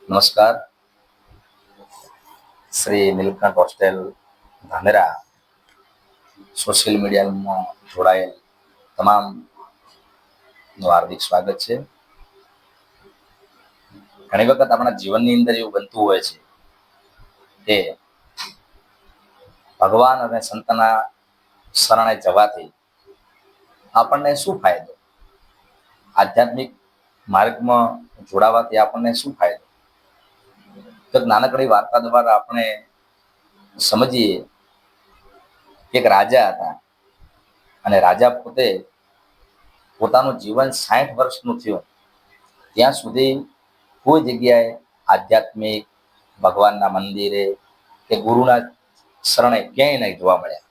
નમસ્કાર. Shri Nilkanth hostel Dhanera social મીડિયામાં જોડાયેલ તમામનું હાર્દિક સ્વાગત છે. ઘણી વખત આપણા જીવનની અંદર એવું બનતું હોય છે કે ભગવાન અને સંતના શરણે જવાથી આપણને શું ફાયદો, આધ્યાત્મિક માર્ગમાં જોડાવાથી આપણને શું ફાયદો. તો નાનકડી વાર્તા દ્વારા આપણે સમજીએ કે એક રાજા હતા અને રાજા પોતે પોતાનું જીવન 60 વર્ષનું થયું ત્યાં સુધી કોઈ જગ્યાએ આધ્યાત્મિક ભગવાનના મંદિરે કે ગુરુના શરણે ક્યાંય નહીં જોવા મળ્યા.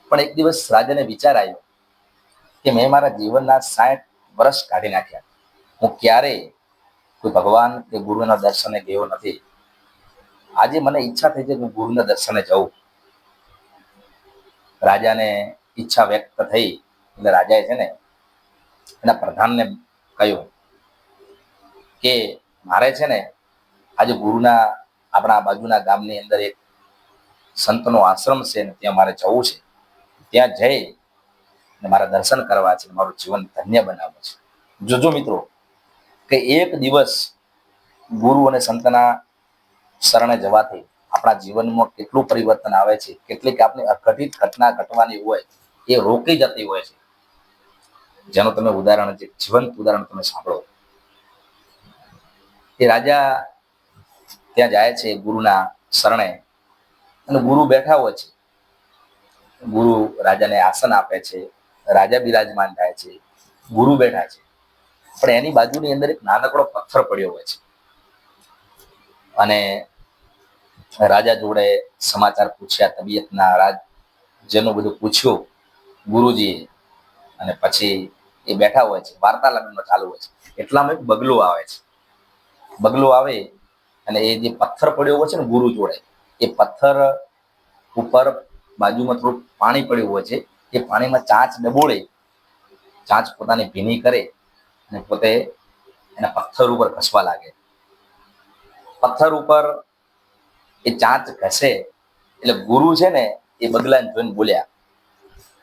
પણ એક દિવસ રાજાને વિચાર આવ્યો કે મેં મારા જીવનના 60 વર્ષ કાઢી નાખ્યા, હું ક્યારેય કોઈ ભગવાન કે ગુરુના દર્શને ગયો નથી. આજે મને ઈચ્છા થઈ છે કે હું ગુરુના દર્શને જઉં. રાજાને ઈચ્છા વ્યક્ત થઈ એટલે રાજાએ છે ને એના પ્રધાનને કહ્યું કે મારે છે ને આજે ગુરુના આપણા બાજુના ગામની અંદર એક સંતનો આશ્રમ છે ને ત્યાં મારે જવું છે. ત્યાં જઈ ને મારા દર્શન કરવા છે, મારું જીવન ધન્ય બનાવવું છે. જોજો મિત્રો કે એક દિવસ ગુરુ અને સંતના શરણે જવાથી આપણા જીવનમાં કેટલું પરિવર્તન આવે છે. કેટલીક આપણી અઘટિત ઘટના ઘટવાની હોય એ રોકી જતી હોય છે, જેનું તમે ઉદાહરણ, જીવંત ઉદાહરણ તમે સાંભળો. એ રાજા ત્યાં જાય છે ગુરુના શરણે અને ગુરુ બેઠા હોય છે. ગુરુ રાજાને આસન આપે છે, રાજા બિરાજમાન થાય છે, ગુરુ બેઠા છે. પણ એની બાજુની અંદર એક નાનકડો પથ્થર પડ્યો હોય છે અને રાજા જોડે સમાચાર પૂછ્યા, તબિયતના જેનું બધું પૂછ્યું ગુરુજીએ, અને પછી એ બેઠા હોય છે, વાર્તાલાપ ચાલુ હોય છે. એટલામાં એક બગલો આવે છે. બગલો આવે અને એ જે પથ્થર પડ્યો હોય છે ને ગુરુ જોડે, એ પથ્થર ઉપર બાજુમાં થોડું પાણી પડ્યું હોય છે. એ પાણીમાં ચાંચ ડબોળે, ચાંચ પોતાની ભીની કરે અને પોતે એના પથ્થર ઉપર ઘસવા લાગે. પથ્થર ઉપર એ ચાંચ ઘસે એટલે ગુરુ છે ને એ બગલાને જોઈને બોલ્યા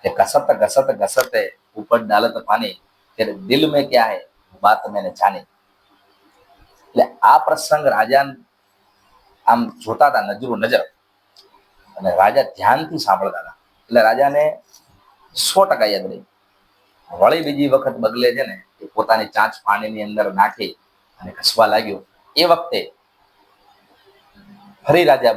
કે ઘસત ઘસત ઘસતે ઉપર ડાલત પાણી, તેરે દિલ મેં ક્યા હૈ બાત મેને જાની. એટલે આ પ્રસંગ રાજા આમ જોતા હતા, નજરો નજર, અને રાજા ધ્યાનથી સાંભળતા હતા. એટલે રાજાને 100% યાદ રહી. વળી બીજી વખત બગલે છે ને એ પોતાની ચાંચ પાણીની અંદર નાખી અને ઘસવા લાગ્યો. એ વખતે ફરી રાજા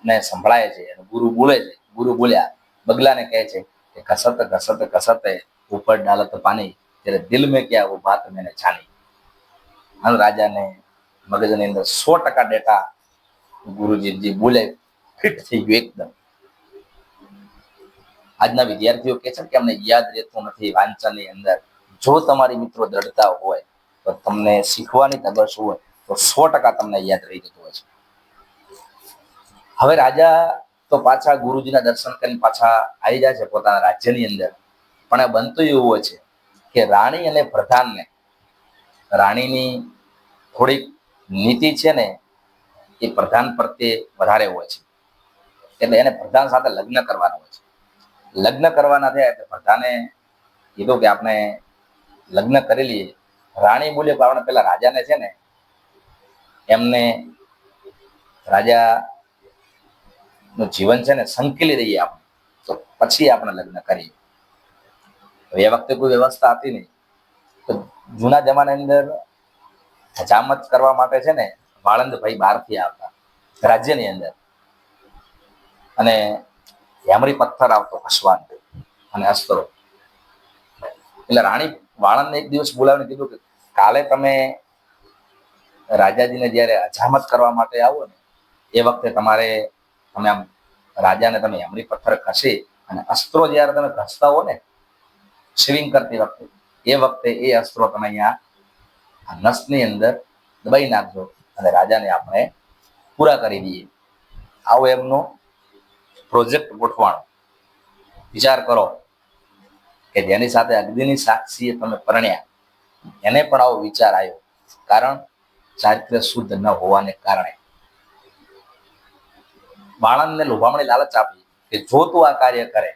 ને સંભળાય છે અને ગુરુ બોલે છે. ગુરુ બોલ્યા, બગલાને કહે છે કે ઘસત ઘસત ઘસતે ઉપર ડાલત પાણી, તેરે દિલ મેં ક્યા વો બાત મેને જાની. અને રાજાને મગજની અંદર 100% ડેટા ગુરુજી જે બોલે ફિટ થઈ ગયું એકદમ. આજના વિદ્યાર્થીઓ કહે છે કે અમને યાદ રહેતું નથી વાંચનની અંદર. જો તમારી મિત્રો દ્રઢતા હોય તો તમને શીખવાની તબસ હોય તો 100% તમને યાદ રહી જતું હોય છે. હવે રાજા તો પાછા ગુરુજીના દર્શન કરીને પાછા આવી જાય છે પોતાના રાજ્યની અંદર. પણ આ બનતું એવું હોય છે કે રાણી અને પ્રધાનને, રાણીની થોડીક નીતિ છે ને એ પ્રધાન પ્રત્યે વધારે હોય છે. એટલે એને પ્રધાન સાથે લગ્ન કરવાના હોય છે. લગ્ન કરવાના થયા એટલે પ્રધાને કીધું કે આપણે લગ્ન કરી લઈએ. રાણી બોલે કે આપણે પેલા રાજાને છે ને એમને રાજા નું જીવન છે ને સંકેલી દઈએ આપણે, તો પછી આપણે લગ્ન કરીએ. એ વખતે કોઈ વ્યવસ્થા હતી નહીં. તો જૂના જમાનાની અંદર હજામત કરવા માટે છે ને વાળંદભાઈ બહારથી આવતા રાજ્યની અંદર, અને હેમરી પથ્થર આવતો ઘસવાનો અને અસ્ત્રો. એટલે રાણી વાળંદને એક દિવસ બોલાવીને કીધું કે કાલે તમે રાજાજીને જયારે હજામત કરવા માટે આવો ને એ વખતે તમે આમ રાજાને તમે હેમરી પથ્થર ઘસી અને અસ્ત્રો જયારે તમે ઘસતા હો ને સ્વિંગ કરતી વખતે, એ વખતે એ અસ્ત્રો તમે અહીંયા નસની અંદર દબાઈ નાખજો અને રાજાને આપણે પૂરા કરી દઈએ. આવો એમનો પ્રોજેક્ટ ગોઠવાનો. વિચાર કરો કે જેની સાથે અગ્નિની સાક્ષીએ તમે પરણ્યા એને પણ આવો વિચાર આવ્યો. કારણ ચારિત્ર્ય શુદ્ધ ન હોવાને કારણે બાળનને લોભામણી લાલચ આપી કે જો તું આ કાર્ય કરે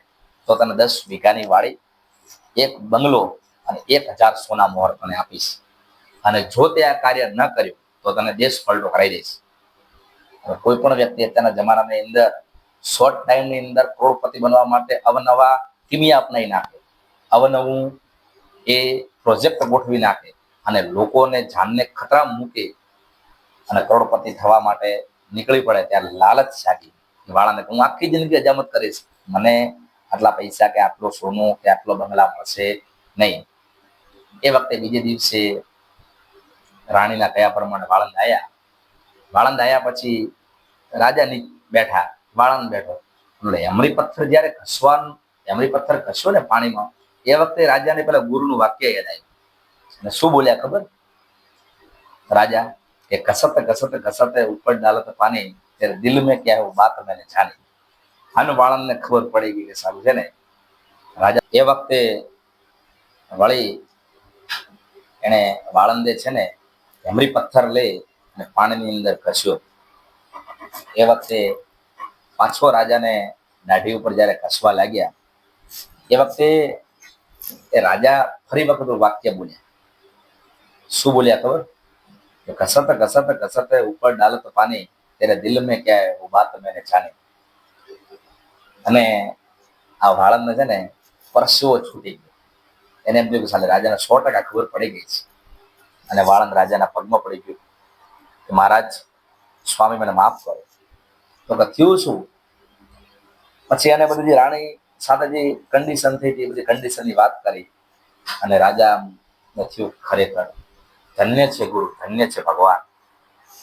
તો તને 10 વીઘાની વાડી, 1 બંગલો અને 1000 સોના મોહર તને આપીશ, અને જો તે આ કાર્ય ન કર્યું તો તને દેશ પલટો કરાવી દઈશ. કોઈ પણ વ્યક્તિ અત્યારના જમાનાની અંદર શોર્ટ ટાઈમની અંદર કરોડપતિ બનવા માટે અવનવા કિમિયા અપનાવી નાખે, અવનવું એ પ્રોજેક્ટ ગોઠવી નાખે અને લોકોને જાનને ખતરામાં મૂકે અને કરોડપતિ થવા માટે નીકળી પડે ત્યારે લાલચ જાગી વાળાને હું આખી જિંદગી હજામત કરીશ, મને આટલા પૈસા કે આટલો સોનું કે આટલો બંગલા મળશે નહીં. એ વખતે બીજે દિવસે રાણીના કયા પ્રમાણે વાળંદ આવ્યા. વાળંદ આવ્યા પછી રાજા બેઠા, વાળંદ બેઠો. એટલે એમરી પથ્થર જયારે એમરી પથ્થર ઘસ્યો ને પાણીમાં, એ વખતે રાજાને પેલા ગુરુનું વાક્ય યાદ આવ્યું. અને શું બોલ્યા ખબર? રાજા કે ઘસતે ઘસતે ઘસતે ઉપર ડાલત પાણી, ત્યારે દિલ મેં ક્યાં એવું બાત મેને જાની. આનું વાળંદને ખબર પડી ગઈ કે સારું છે ને. રાજા એ વખતે વળી એને વાળંદે છે ને એમરી પથ્થર લઈ અને પાણીની અંદર ઘસ્યો. એ વખતે પાછો રાજાને દાઢી ઉપર જયારે ઘસવા લાગ્યા, એ વખતે એ રાજા ફરી વખત વાક્ય બોલ્યા. શું બોલ્યા ખબર? ઘસત ઘસત ઘસત ઉપર ડાલત પાણી, તેરે દિલ મેં ક્યાં હે વો બાત મેને જાની. અને આ વાળંદને છે ને પરસેવો છૂટી ગયો. એને એમ થયું કે સાલે રાજાને 100% ખબર પડી ગઈ છે. અને વાળંદ રાજાના પગમાં પડી ગયું કે મહારાજ, સ્વામી મને માફ કરો. તો કે થયું શું? પછી એને બધી જે રાણી સાથે જે કન્ડિશન થઈ હતી, બધી કન્ડિશનની વાત કરી. અને રાજા થયું ખરેખર ધન્ય છે ગુરુ, ધન્ય છે ભગવાન.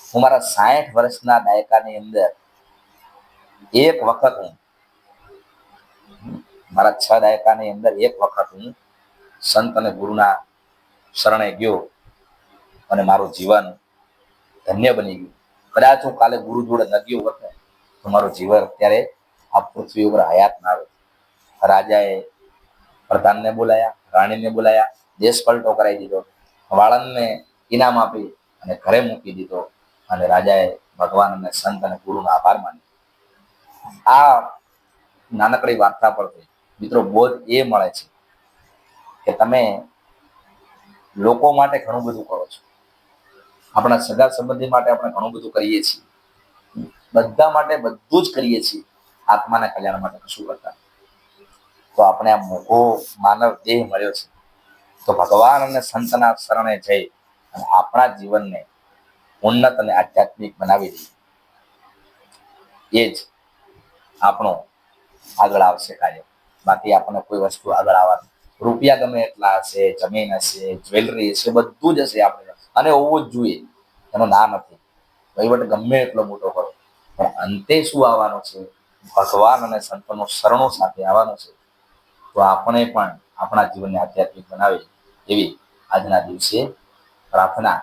હું મારા 60 વર્ષના દાયકાની અંદર એક વખત મારા 6 દાયકાની અંદર એક વખત હું સંત અને ગુરુના શરણે ગયો અને મારું જીવન ધન્ય બની ગયું. કદાચ હું કાલે ગુરુ જોડે ન ગયો હોત ને તો મારું જીવન અત્યારે આ પૃથ્વી ઉપર હયાત ના હોત. રાજાએ પ્રધાનને બોલાયા, રાણીને બોલાયા, દેશ પલટો કરાવી દીધો, વાળંદને ઇનામ આપી અને ઘરે મૂકી દીધો. અને રાજાએ ભગવાન અને સંત અને ગુરુનો આભાર માન્યો. આ નાનકડી વાર્તા પરથી મિત્રો બોધ એ મળે છે કે તમે લોકો માટે ઘણું બધું કરો છો, આપણા સગા સંબંધી માટે આપણે ઘણું બધું કરીએ છીએ, બધા માટે બધું જ કરીએ છીએ, આત્માના કલ્યાણ માટે કશું કરતા. તો આપણે આ મોટો માનવ દેહ મળ્યો છે, તો ભગવાન અને સંતના શરણે જઈ અને આપણા જીવનને ઉન્નત અને આધ્યાત્મિક બનાવી દઈએ, એ જ આપણો આગળ આવશે કાર્ય. બાકી આપણને કોઈ વસ્તુ આગળ આવવાનું, રૂપિયા ગમે એટલા હશે, જમીન હશે, જ્વેલરી હશે, બધું જ હશે આપણે, અને હોવું જ જોઈએ, એનો ના નથી. વહીવટ ગમે એટલો મોટો કરો, પણ અંતે શું આવવાનું છે? ભગવાન અને સંતોનો શરણો સાથે આવવાનું છે. તો આપણે પણ આપણા જીવનને આધ્યાત્મિક બનાવે એવી આજના દિવસે પ્રાર્થના